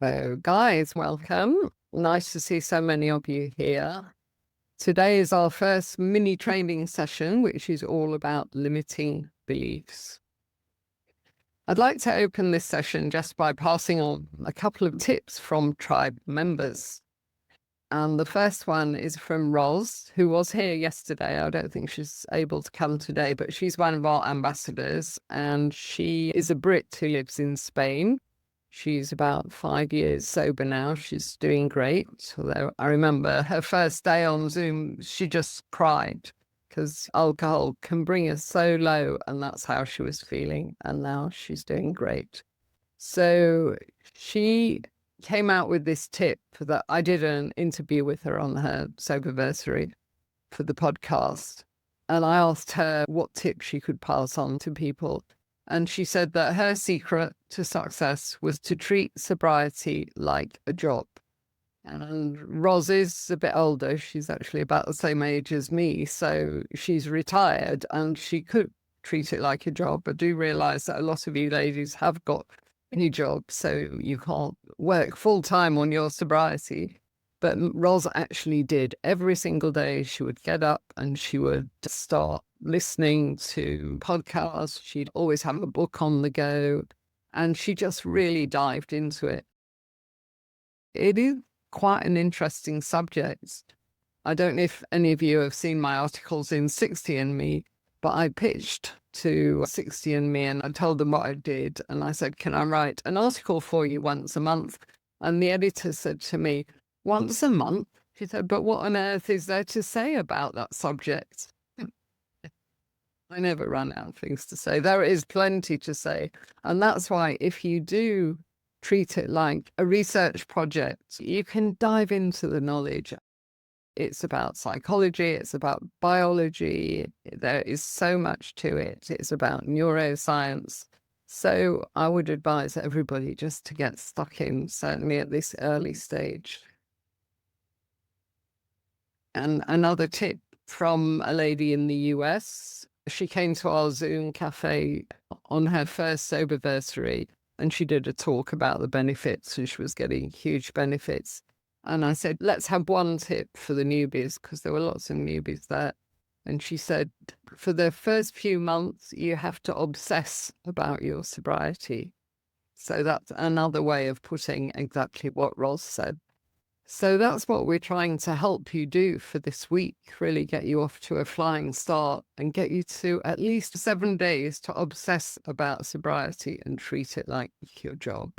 So, guys, welcome. Nice to see so many of you here. Today is our first mini training session, which is all about limiting beliefs. I'd like to open this session just by passing on a couple of tips from tribe members. And the first one is from Roz, who was here yesterday. I don't think she's able to come today, but she's one of our ambassadors, and she is a Brit who lives in Spain. She's about 5 years sober now. She's doing great. Although I remember her first day on Zoom, she just cried because alcohol can bring us so low, and that's how she was feeling. And now she's doing great. So she came out with this tip that I did an interview with her on her soberversary for the podcast. And I asked her what tip she could pass on to people. And she said that her secret to success was to treat sobriety like a job. And Roz is a bit older. She's actually about the same age as me. So she's retired and she could treat it like a job. I do realize that a lot of you ladies have got any job, so you can't work full time on your sobriety. But Ros actually did. Every single day she would get up and she would start listening to podcasts. She'd always have a book on the go, and she just really dived into it. It is quite an interesting subject. I don't know if any of you have seen my articles in 60andMe, but I pitched to 60andMe and I told them what I did. And I said, can I write an article for you once a month? And the editor said to me, once a month? She said, but what on earth is there to say about that subject? I never run out of things to say. There is plenty to say. And that's why if you do treat it like a research project, you can dive into the knowledge. It's about psychology, it's about biology, there is so much to it. It's about neuroscience. So I would advise everybody just to get stuck in, certainly at this early stage. And another tip from a lady in the US, she came to our Zoom cafe on her first soberversary, and she did a talk about the benefits, and she was getting huge benefits. And I said, let's have one tip for the newbies, because there were lots of newbies there. And she said, for the first few months, you have to obsess about your sobriety. So that's another way of putting exactly what Ros said. So that's what we're trying to help you do for this week, really get you off to a flying start and get you to at least 7 days to obsess about sobriety and treat it like your job.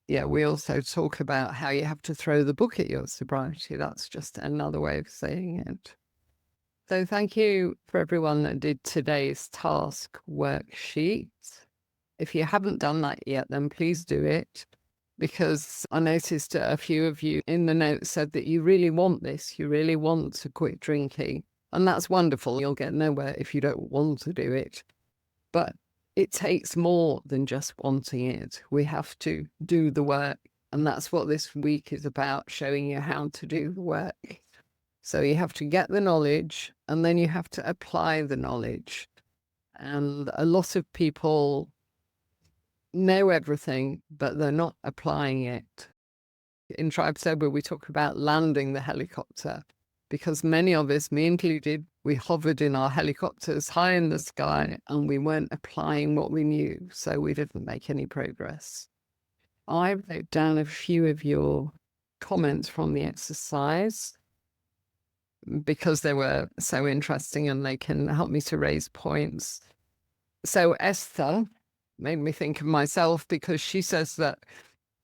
Yeah, we also talk about how you have to throw the book at your sobriety. That's just another way of saying it. So thank you for everyone that did today's task worksheet. If you haven't done that yet, then please do it, because I noticed a few of you in the notes said that you really want this. You really want to quit drinking. And that's wonderful. You'll get nowhere if you don't want to do it. But it takes more than just wanting it. We have to do the work. And that's what this week is about, showing you how to do the work. So you have to get the knowledge, and then you have to apply the knowledge. And a lot of people know everything, but they're not applying it. In Tribe Sober, we talk about landing the helicopter, because many of us, me included, we hovered in our helicopters high in the sky and we weren't applying what we knew, so we didn't make any progress. I wrote down a few of your comments from the exercise because they were so interesting and they can help me to raise points. So Esther made me think of myself, because she says that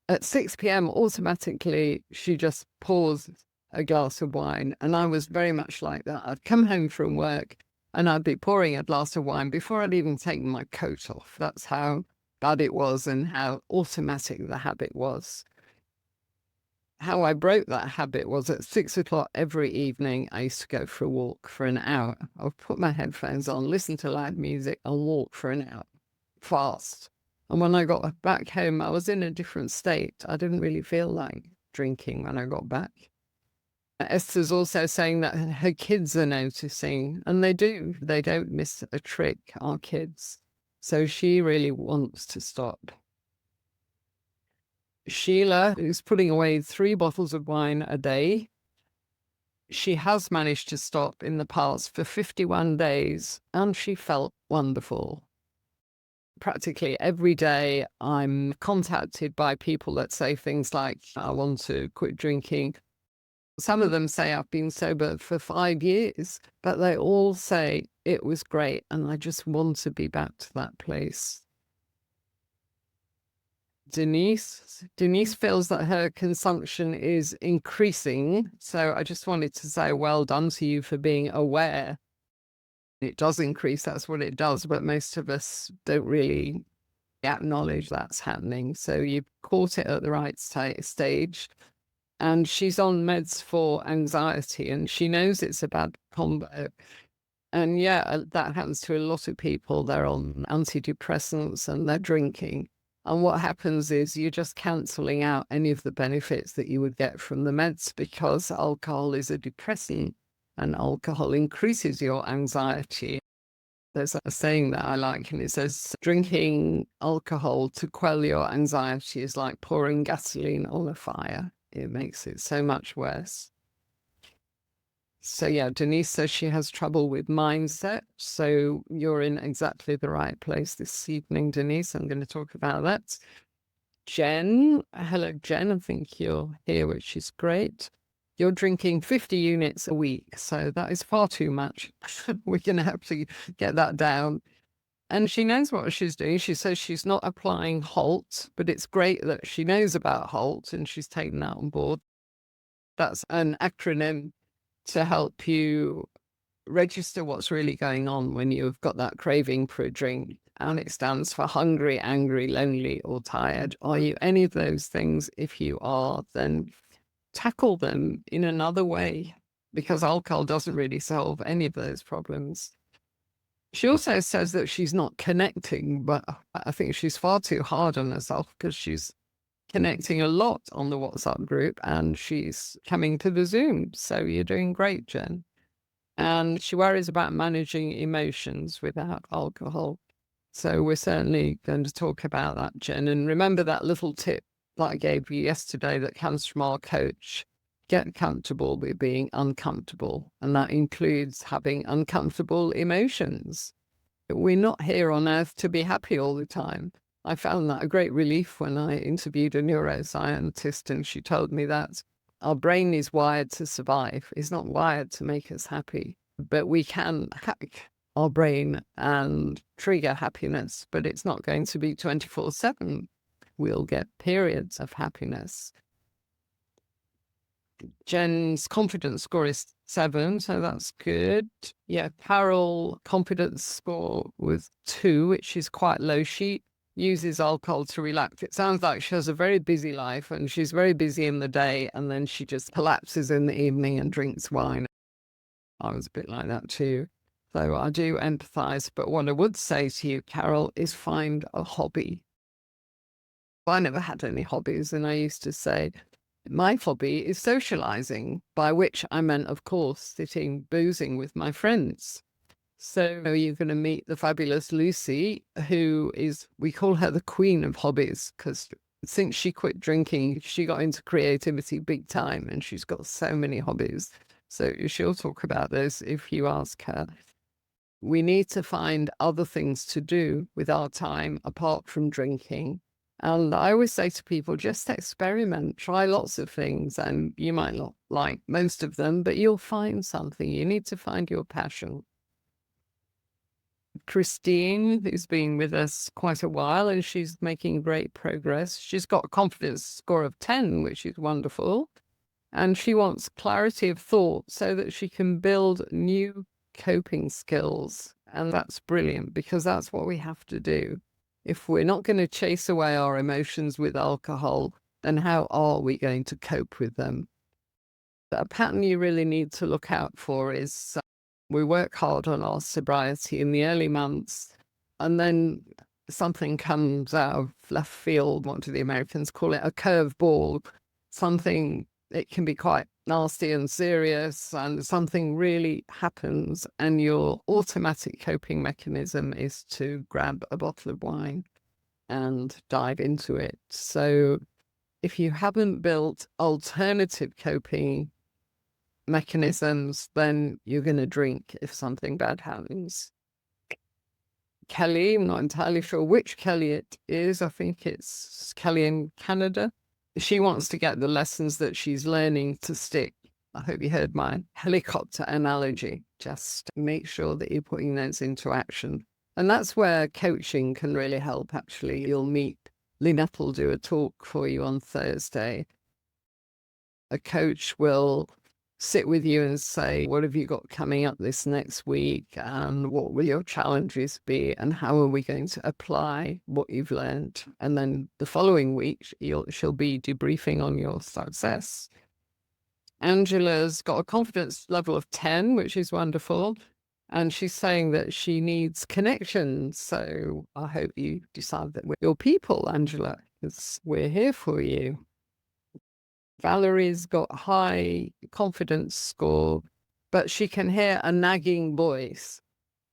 at 6 p.m. automatically she just pours a glass of wine. And I was very much like that. I'd come home from work and I'd be pouring a glass of wine before I'd even taken my coat off. That's how bad it was and how automatic the habit was. How I broke that habit was at 6 o'clock every evening, I used to go for a walk for an hour. I would put my headphones on, listen to loud music, and walk for an hour, fast. And when I got back home, I was in a different state. I didn't really feel like drinking when I got back. Esther's also saying that her kids are noticing, and they do. They don't miss a trick, our kids. So she really wants to stop. Sheila is putting away 3 bottles of wine a day. She has managed to stop in the past for 51 days, and she felt wonderful. Practically every day, I'm contacted by people that say things like, I want to quit drinking. Some of them say I've been sober for 5 years, but they all say it was great and I just want to be back to that place. Denise feels that her consumption is increasing. So I just wanted to say well done to you for being aware. It does increase, that's what it does, but most of us don't really acknowledge that's happening. So you've caught it at the right stage. And she's on meds for anxiety, and she knows it's a bad combo. And yeah, that happens to a lot of people. They're on antidepressants and they're drinking. And what happens is you're just cancelling out any of the benefits that you would get from the meds, because alcohol is a depressant and alcohol increases your anxiety. There's a saying that I like, and it says, drinking alcohol to quell your anxiety is like pouring gasoline on a fire. It makes it so much worse. So yeah, Denise says she has trouble with mindset. So you're in exactly the right place this evening, Denise. I'm going to talk about that. Jen, hello, Jen. I think you're here, which is great. You're drinking 50 units a week. So that is far too much. We're going to have to get that down. And she knows what she's doing. She says she's not applying HALT, but it's great that she knows about HALT and she's taken that on board. That's an acronym to help you register what's really going on when you've got that craving for a drink. And it stands for hungry, angry, lonely, or tired. Are you any of those things? If you are, then tackle them in another way, because alcohol doesn't really solve any of those problems. She also says that she's not connecting, but I think she's far too hard on herself, because she's connecting a lot on the WhatsApp group and she's coming to the Zoom. So you're doing great, Jen. And she worries about managing emotions without alcohol. So we're certainly going to talk about that, Jen. And remember that little tip that I gave you yesterday that comes from our coach. Get comfortable with being uncomfortable. And that includes having uncomfortable emotions. We're not here on earth to be happy all the time. I found that a great relief when I interviewed a neuroscientist, and she told me that our brain is wired to survive. It's not wired to make us happy, but we can hack our brain and trigger happiness, but it's not going to be 24/7. We'll get periods of happiness. Jen's confidence score is 7, so that's good. Yeah, Carol confidence score was 2, which is quite low. She uses alcohol to relax. It sounds like she has a very busy life and she's very busy in the day, and then she just collapses in the evening and drinks wine. I was a bit like that too. So I do empathize. But what I would say to you, Carol, is find a hobby. I never had any hobbies, and I used to say, my hobby is socializing, by which I meant, of course, sitting boozing with my friends. So you're going to meet the fabulous Lucy, who is, we call her the queen of hobbies, because since she quit drinking, she got into creativity big time, and she's got so many hobbies. So she'll talk about this if you ask her. We need to find other things to do with our time apart from drinking. And I always say to people, just experiment, try lots of things, and you might not like most of them, but you'll find something. You need to find your passion. Christine, who's been with us quite a while, and she's making great progress. She's got a confidence score of 10, which is wonderful. And she wants clarity of thought so that she can build new coping skills. And that's brilliant, because that's what we have to do. If we're not going to chase away our emotions with alcohol, then how are we going to cope with them? A pattern you really need to look out for is we work hard on our sobriety in the early months, and then something comes out of left field. What do the Americans call it? A curveball. Something, it can be quite nasty and serious and something really happens, and your automatic coping mechanism is to grab a bottle of wine and dive into it. So if you haven't built alternative coping mechanisms, then you're going to drink if something bad happens. Kelly, I'm not entirely sure which Kelly it is. I think it's Kelly in Canada. She wants to get the lessons that she's learning to stick. I hope you heard my helicopter analogy. Just make sure that you're putting those into action. And that's where coaching can really help, actually. You'll meet, Lynette will do a talk for you on Thursday. A coach will sit with you and say, what have you got coming up this next week? And what will your challenges be? And how are we going to apply what you've learned? And then the following week, she'll be debriefing on your success. Angela's got a confidence level of 10, which is wonderful. And she's saying that she needs connection. So I hope you decide that we're your people, Angela, because we're here for you. Valerie's got high confidence score, but she can hear a nagging voice.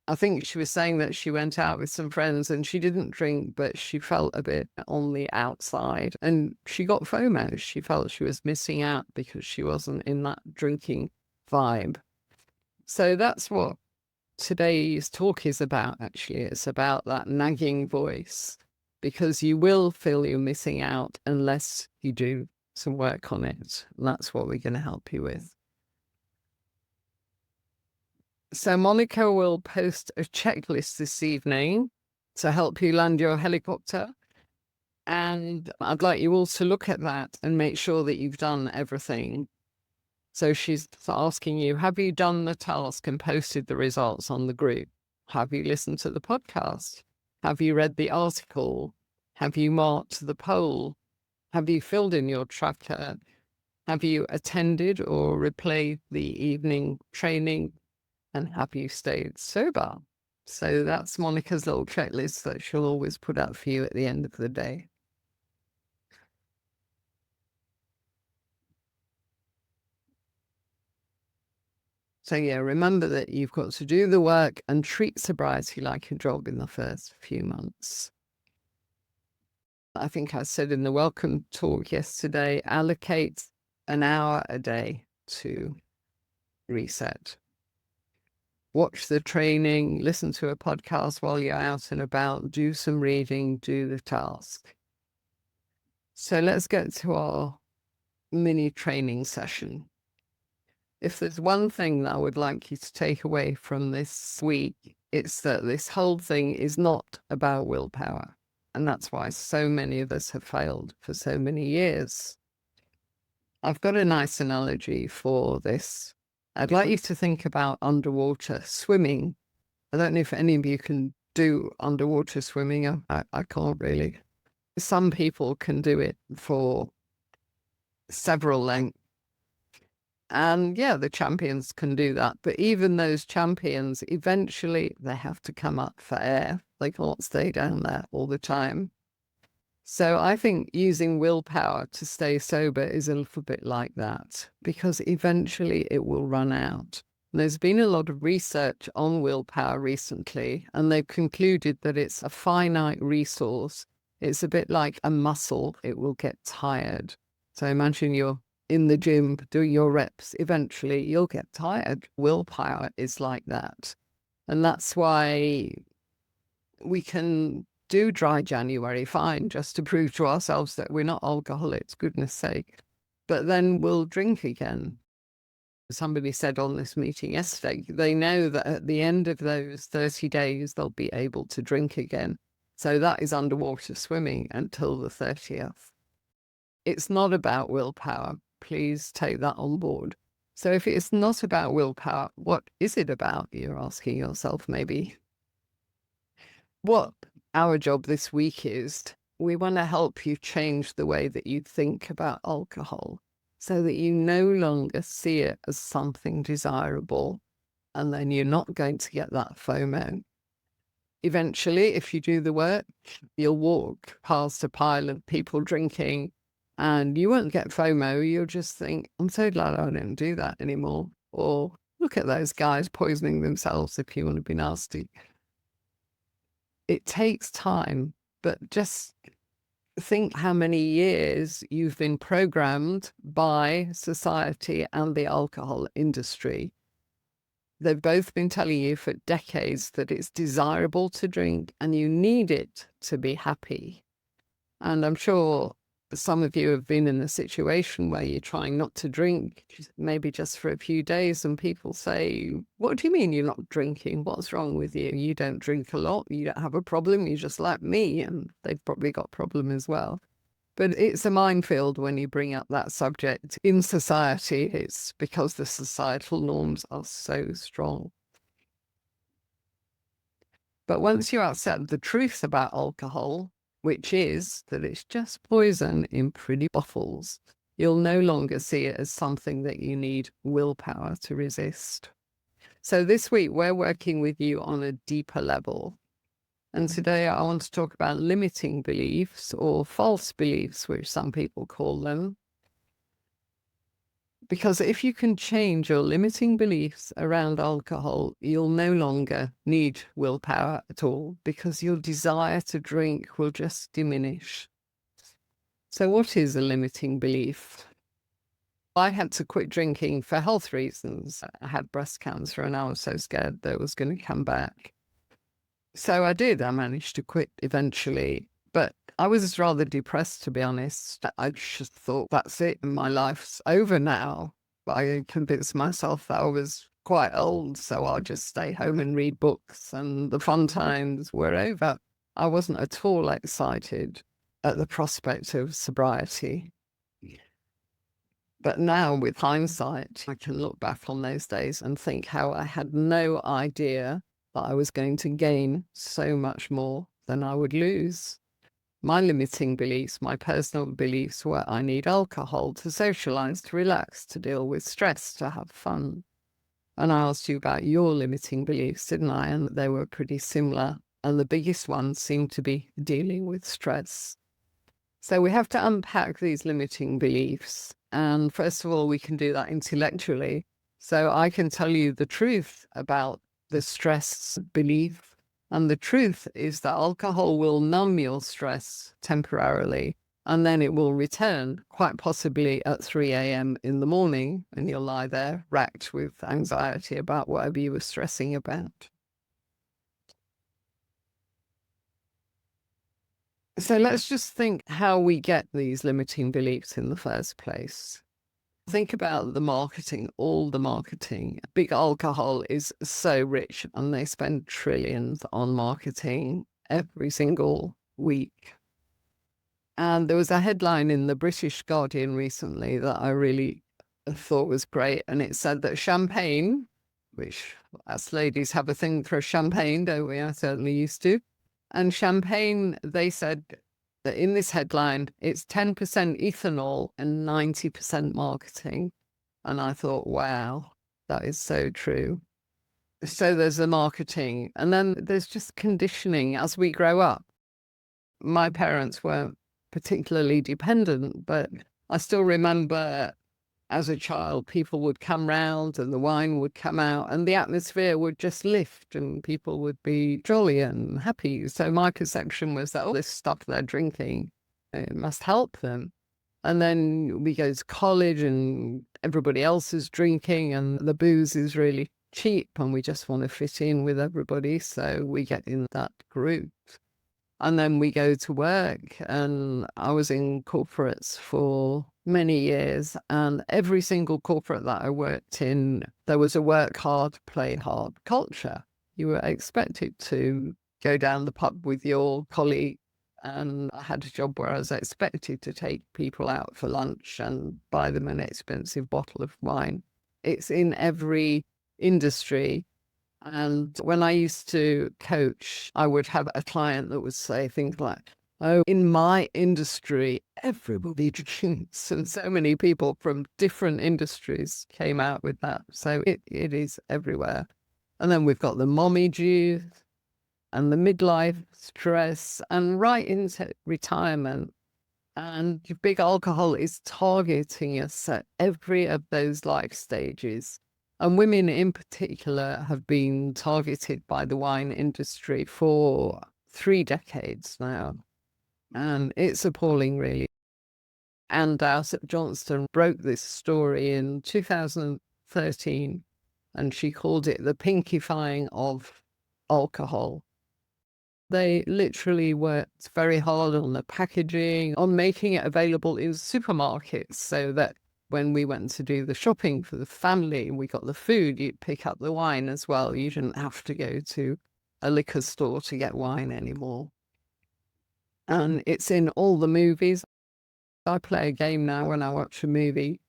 I think she was saying that she went out with some friends and she didn't drink, but she felt a bit on the outside and she got FOMO. She felt she was missing out because she wasn't in that drinking vibe. So that's what today's talk is about, actually. It's about that nagging voice, because you will feel you're missing out unless you do some work on it. And that's what we're going to help you with. So Monica will post a checklist this evening to help you land your helicopter. And I'd like you all to look at that and make sure that you've done everything. So she's asking you, have you done the task and posted the results on the group? Have you listened to the podcast? Have you read the article? Have you marked the poll? Have you filled in your tracker? Have you attended or replayed the evening training? And have you stayed sober? So that's Monica's little checklist that she'll always put out for you at the end of the day. So yeah, remember that you've got to do the work and treat sobriety like a job in the first few months. I think I said in the welcome talk yesterday, allocate an hour a day to reset. Watch the training, listen to a podcast while you're out and about, do some reading, do the task. So let's get to our mini training session. If there's one thing that I would like you to take away from this week, it's that this whole thing is not about willpower. And that's why so many of us have failed for so many years. I've got a nice analogy for this. I'd like you to think about underwater swimming. I don't know if any of you can do underwater swimming. I can't really. Some people can do it for several lengths. And yeah, the champions can do that. But even those champions, eventually they have to come up for air. They can't stay down there all the time. So I think using willpower to stay sober is a little bit like that, because eventually it will run out. There's been a lot of research on willpower recently, and they've concluded that it's a finite resource. It's a bit like a muscle. It will get tired. So imagine you're in the gym doing your reps. Eventually you'll get tired. Willpower is like that. And that's why we can do dry January, fine, just to prove to ourselves that we're not alcoholics, goodness sake. But then we'll drink again. Somebody said on this meeting yesterday, they know that at the end of those 30 days, they'll be able to drink again. So that is underwater swimming until the 30th. It's not about willpower. Please take that on board. So if it's not about willpower, what is it about? You're asking yourself maybe. What our job this week is, we want to help you change the way that you think about alcohol so that you no longer see it as something desirable, and then you're not going to get that FOMO. Eventually, if you do the work, you'll walk past a pile of people drinking And you won't get FOMO. You'll just think, I'm so glad I don't do that anymore. Or look at those guys poisoning themselves, if you want to be nasty. It takes time, but just think how many years you've been programmed by society and the alcohol industry. They've both been telling you for decades that it's desirable to drink and you need it to be happy. And I'm sure some of you have been in a situation where you're trying not to drink, maybe just for a few days, and people say, what do you mean you're not drinking? What's wrong with you? You don't drink a lot. You don't have a problem. You're just like me. And they've probably got a problem as well. But it's a minefield when you bring up that subject in society. It's because the societal norms are so strong. But once you accept the truth about alcohol, which is that it's just poison in pretty bottles, you'll no longer see it as something that you need willpower to resist. So this week, we're working with you on a deeper level. And today I want to talk about limiting beliefs, or false beliefs, which some people call them. Because if you can change your limiting beliefs around alcohol, you'll no longer need willpower at all, because your desire to drink will just diminish. So what is a limiting belief? I had to quit drinking for health reasons. I had breast cancer and I was so scared that it was going to come back. So I did. I managed to quit eventually. But I was rather depressed, to be honest. I just thought, that's it, my life's over now. I convinced myself that I was quite old, so I'll just stay home and read books, and the fun times were over. I wasn't at all excited at the prospect of sobriety. But now, with hindsight, I can look back on those days and think how I had no idea that I was going to gain so much more than I would lose. My limiting beliefs, my personal beliefs, were I need alcohol to socialize, to relax, to deal with stress, to have fun. And I asked you about your limiting beliefs, didn't I? And they were pretty similar. And the biggest one seemed to be dealing with stress. So we have to unpack these limiting beliefs. And first of all, we can do that intellectually. So I can tell you the truth about the stress belief. And the truth is that alcohol will numb your stress temporarily, and then it will return, quite possibly at 3 a.m. in the morning, and you'll lie there racked with anxiety about whatever you were stressing about. So let's just think how we get these limiting beliefs in the first place. Think about the marketing, all the marketing. Big alcohol is so rich, and they spend trillions on marketing every single week. And there was a headline in the British Guardian recently that I really thought was great. And it said that champagne, which us ladies have a thing for champagne, don't we? I certainly used to. And champagne, they said, that in this headline, it's 10% ethanol and 90% marketing. And I thought, wow, that is so true. So there's the marketing, and then there's just conditioning as we grow up. My parents weren't particularly dependent, but I still remember as a child, people would come round and the wine would come out and the atmosphere would just lift and people would be jolly and happy. So my perception was that all this stuff they're drinking, it must help them. And then we go to college and everybody else is drinking and the booze is really cheap and we just want to fit in with everybody. So we get in that group. And then we go to work, and I was in corporates for many years, and every single corporate that I worked in, there was a work hard, play hard culture. You were expected to go down the pub with your colleague, and I had a job where I was expected to take people out for lunch and buy them an expensive bottle of wine. It's in every industry. And when I used to coach, I would have a client that would say things like, oh, in my industry, everybody drinks. And so many people from different industries came out with that. So it is everywhere. And then we've got the mommy juice and the midlife stress and right into retirement. And big alcohol is targeting us at every of those life stages. And women in particular have been targeted by the wine industry for 3 decades now. And it's appalling, really. And St.Johnston broke this story in 2013, and she called it the pinkifying of alcohol. They literally worked very hard on the packaging, on making it available in supermarkets so that when we went to do the shopping for the family and we got the food, you'd pick up the wine as well. You didn't have to go to a liquor store to get wine anymore. And it's in all the movies. I play a game now when I watch a movie,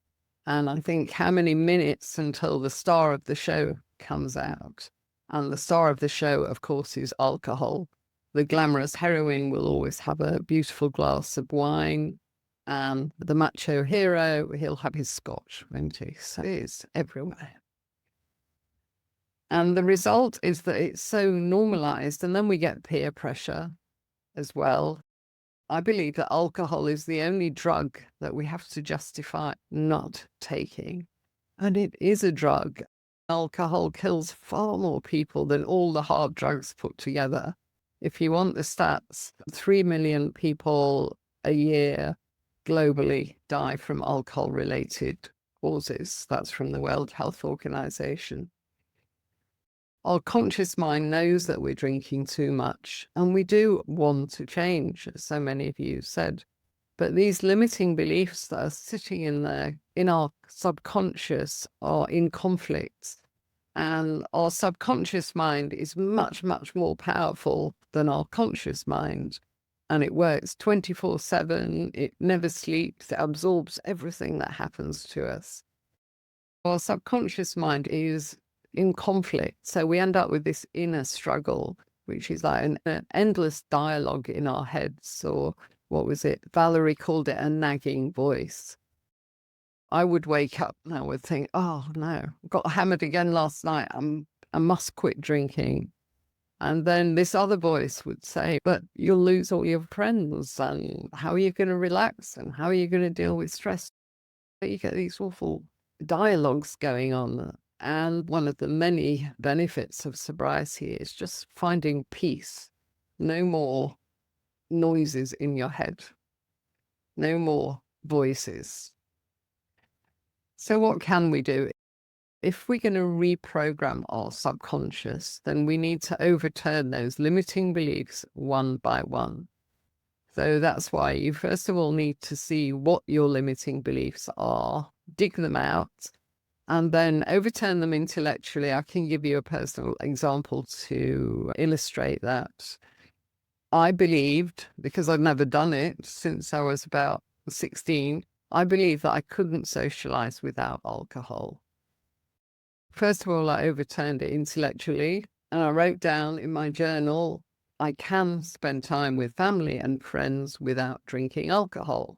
and I think how many minutes until the star of the show comes out. And the star of the show, of course, is alcohol. The glamorous heroine will always have a beautiful glass of wine, and the macho hero, he'll have his scotch, won't he? So it's everywhere. And the result is that it's so normalized, and then we get peer pressure as well. I believe that alcohol is the only drug that we have to justify not taking. And it is a drug. Alcohol kills far more people than all the hard drugs put together. If you want the stats, 3 million people a year globally die from alcohol-related causes. That's from the World Health Organization. Our conscious mind knows that we're drinking too much, and we do want to change, as so many of you said. But these limiting beliefs that are sitting in there, in our subconscious, are in conflict. And our subconscious mind is much, much more powerful than our conscious mind. And it works 24/7. It never sleeps. It absorbs everything that happens to us. Our subconscious mind is in conflict. So we end up with this inner struggle, which is like an endless dialogue in our heads, or what was it? Valerie called it a nagging voice. I would wake up and I would think, oh no, got hammered again last night. I must quit drinking. And then this other voice would say, but you'll lose all your friends, and how are you going to relax, and how are you going to deal with stress? You get these awful dialogues going on. And one of the many benefits of sobriety is just finding peace. No more noises in your head. No more voices. So what can we do? If we're going to reprogram our subconscious, then we need to overturn those limiting beliefs one by one. So that's why you first of all need to see what your limiting beliefs are, dig them out, and then overturn them intellectually. I can give you a personal example to illustrate that. I believed, because I'd never done it since I was about 16, I believed that I couldn't socialize without alcohol. First of all, I overturned it intellectually, and I wrote down in my journal, I can spend time with family and friends without drinking alcohol.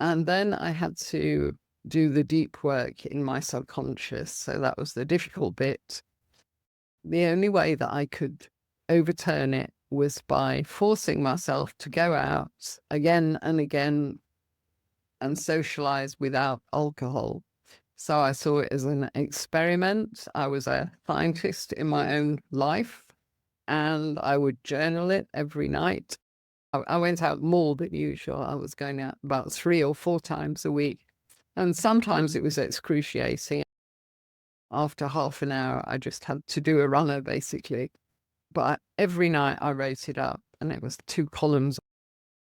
And then I had to do the deep work in my subconscious. So that was the difficult bit. The only way that I could overturn it was by forcing myself to go out again and again and socialize without alcohol. So I saw it as an experiment. I was a scientist in my own life, and I would journal it every night. I went out more than usual. I was going out about 3 or 4 times a week. And sometimes it was excruciating. After half an hour, I just had to do a runner, basically. But every night I wrote it up, and it was 2 columns.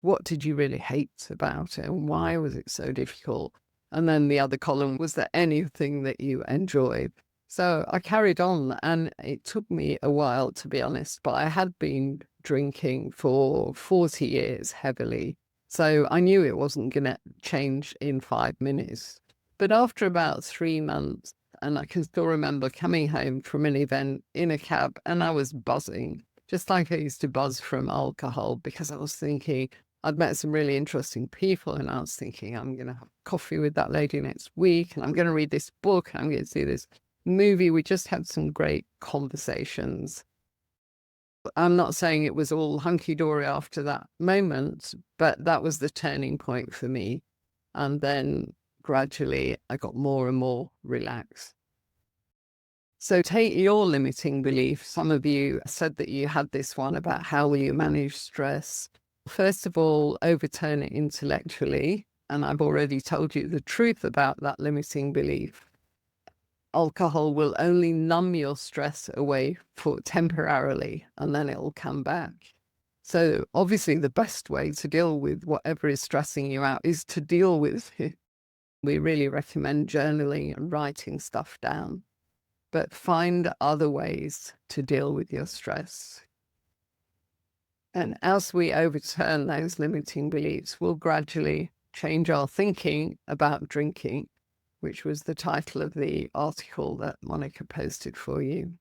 What did you really hate about it? And why was it so difficult? And then the other column, was there anything that you enjoyed? So I carried on, and it took me a while, to be honest, but I had been drinking for 40 years heavily. So I knew it wasn't going to change in 5 minutes. But after about 3 months, and I can still remember coming home from an event in a cab, and I was buzzing, just like I used to buzz from alcohol, because I was thinking, I'd met some really interesting people, and I was thinking, I'm going to have coffee with that lady next week, and I'm going to read this book, and I'm going to see this movie. We just had some great conversations. I'm not saying it was all hunky-dory after that moment, but that was the turning point for me. And then gradually I got more and more relaxed. So take your limiting belief. Some of you said that you had this one about how will you manage stress. First of all, overturn it intellectually. And I've already told you the truth about that limiting belief. Alcohol will only numb your stress away for temporarily, and then it'll come back. So obviously the best way to deal with whatever is stressing you out is to deal with it. We really recommend journaling and writing stuff down, but find other ways to deal with your stress. And as we overturn those limiting beliefs, we'll gradually change our thinking about drinking, which was the title of the article that Monica posted for you.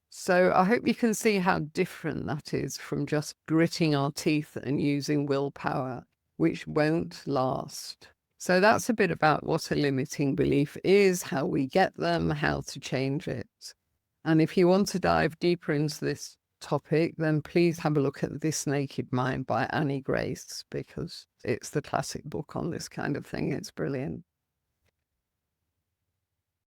So I hope you can see how different that is from just gritting our teeth and using willpower, which won't last. So that's a bit about what a limiting belief is, how we get them, how to change it. And if you want to dive deeper into this topic, then please have a look at This Naked Mind by Annie Grace, because it's the classic book on this kind of thing. It's brilliant.